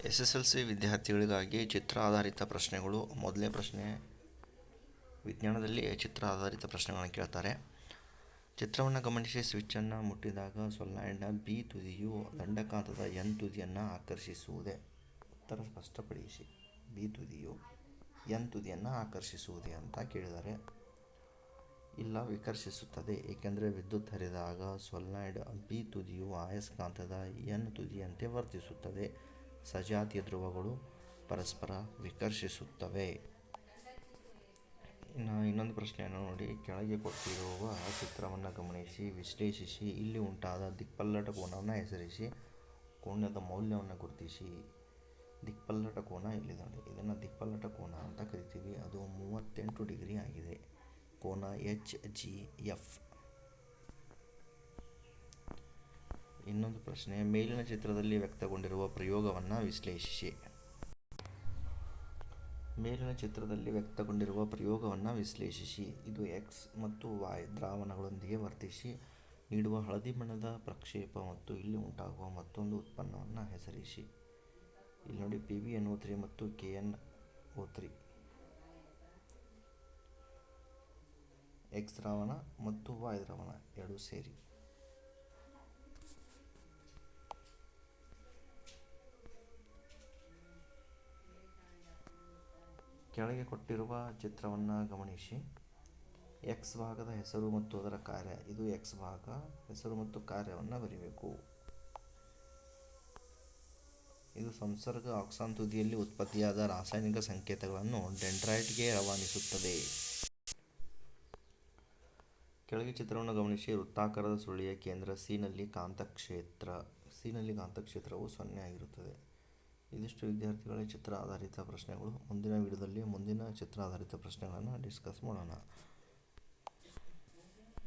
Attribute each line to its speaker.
Speaker 1: SSLC ವಿದ್ಯಾರ್ಥಿಗಳಿಗಾಗಿ ಚಿತ್ರ ಆಧಾರಿತ ಪ್ರಶ್ನೆಗಳು. ಮೊದಲನೇ ಪ್ರಶ್ನೆ, ವಿಜ್ಞಾನದಲ್ಲಿ ಚಿತ್ರ ಆಧಾರಿತ ಪ್ರಶ್ನೆಗಳನ್ನು ಕೇಳ್ತಾರೆ. ಚಿತ್ರವನ್ನು ಗಮನಿಸಿ. ಸ್ವಿಚ್ಚನ್ನು ಮುಟ್ಟಿದಾಗ ಸೊಲೆನಾಯ್ಡ್ನ ಬಿ ತುದಿಯು ದಂಡಕಾಂತದ ಎನ್ ತುದಿಯನ್ನು ಆಕರ್ಷಿಸುವುದೇ? ಉತ್ತರ ಸ್ಪಷ್ಟಪಡಿಸಿ. ಬಿ ತುದಿಯು ಎನ್ ತುದಿಯನ್ನು ಆಕರ್ಷಿಸುವುದೇ ಅಂತ ಕೇಳಿದ್ದಾರೆ. ಇಲ್ಲ, ವಿಕರ್ಷಿಸುತ್ತದೆ. ಏಕೆಂದರೆ ವಿದ್ಯುತ್ ಹರಿದಾಗ ಸೊಲೆನಾಯ್ಡ್ ಬಿ ತುದಿಯು ಆಯಸ್ಕಾಂತದ ಎನ್ ತುದಿಯಂತೆ ವರ್ತಿಸುತ್ತದೆ. ಸಜಾತೀಯ ಧ್ರುವಗಳು ಪರಸ್ಪರ ವಿಕರ್ಷಿಸುತ್ತವೆ. ಇನ್ನೊಂದು ಪ್ರಶ್ನೆಯನ್ನು ನೋಡಿ. ಕೆಳಗೆ ಕೊಟ್ಟಿರುವ ಚಿತ್ರವನ್ನು ಗಮನಿಸಿ, ವಿಶ್ಲೇಷಿಸಿ. ಇಲ್ಲಿ ಉಂಟಾದ ದಿಕ್ಪಲ್ಲಟ ಕೋನವನ್ನು ಹೆಸರಿಸಿ. ಕೋನದ ಮೌಲ್ಯವನ್ನು ಗುರುತಿಸಿ. ದಿಕ್ಪಲ್ಲಟ ಕೋನ ಇಲ್ಲಿದೆ ನೋಡಿ, ಇದನ್ನು ದಿಕ್ಪಲ್ಲಟ ಕೋನ ಅಂತ ಕರಿತೀವಿ. ಅದು 38 ಡಿಗ್ರಿ ಆಗಿದೆ. ಕೋನ HGF. ಇನ್ನೊಂದು ಪ್ರಶ್ನೆ, ಮೇಲಿನ ಚಿತ್ರದಲ್ಲಿ ವ್ಯಕ್ತಗೊಂಡಿರುವ ಪ್ರಯೋಗವನ್ನು ವಿಶ್ಲೇಷಿಸಿ. ಮೇಲಿನ ಚಿತ್ರದಲ್ಲಿ ವ್ಯಕ್ತಗೊಂಡಿರುವ ಪ್ರಯೋಗವನ್ನು ವಿಶ್ಲೇಷಿಸಿ. ಇದು X ಮತ್ತು Y ದ್ರಾವಣಗಳೊಂದಿಗೆ ವರ್ತಿಸಿ ನೀಡುವ ಹಳದಿ ಬಣ್ಣದ ಪ್ರಕ್ಷೇಪ ಮತ್ತು ಇಲ್ಲಿ ಉಂಟಾಗುವ ಮತ್ತೊಂದು ಉತ್ಪನ್ನವನ್ನು ಹೆಸರಿಸಿ. ಇಲ್ಲಿ ನೋಡಿ, PbNO3 ಮತ್ತು KnO3. X ದ್ರಾವಣ ಮತ್ತು Y ದ್ರಾವಣ ಎರಡೂ ಸೇರಿ. ಕೆಳಗೆ ಕೊಟ್ಟಿರುವ ಚಿತ್ರವನ್ನು ಗಮನಿಸಿ. X ಭಾಗದ ಹೆಸರು ಮತ್ತು ಅದರ ಕಾರ್ಯ. ಇದು X ಭಾಗ. ಹೆಸರು ಮತ್ತು ಕಾರ್ಯವನ್ನು ಬರೀಬೇಕು. ಇದು ಸಂಸರ್ಗ ಆಕ್ಸಾನ್ ತುದಿಯಲ್ಲಿ ಉತ್ಪತ್ತಿಯಾದ ರಾಸಾಯನಿಕ ಸಂಕೇತಗಳನ್ನು ಡೆಂಡ್ರೈಟ್ಗೆ ರವಾನಿಸುತ್ತದೆ. ಕೆಳಗೆ ಚಿತ್ರವನ್ನು ಗಮನಿಸಿ. ವೃತ್ತಾಕಾರದ ಸುರುಳಿಯ ಕೇಂದ್ರ ಸಿನಲ್ಲಿ ಕಾಂತಕ್ಷೇತ್ರವು 0 ಆಗಿರುತ್ತದೆ. ಇದಿಷ್ಟು ವಿದ್ಯಾರ್ಥಿಗಳ ಚಿತ್ರ ಆಧಾರಿತ ಪ್ರಶ್ನೆಗಳು. ಮುಂದಿನ ವಿಡಿಯೋದಲ್ಲಿ ಮುಂದಿನ ಚಿತ್ರ ಆಧಾರಿತ ಪ್ರಶ್ನೆಗಳನ್ನು ಡಿಸ್ಕಸ್ ಮಾಡೋಣ.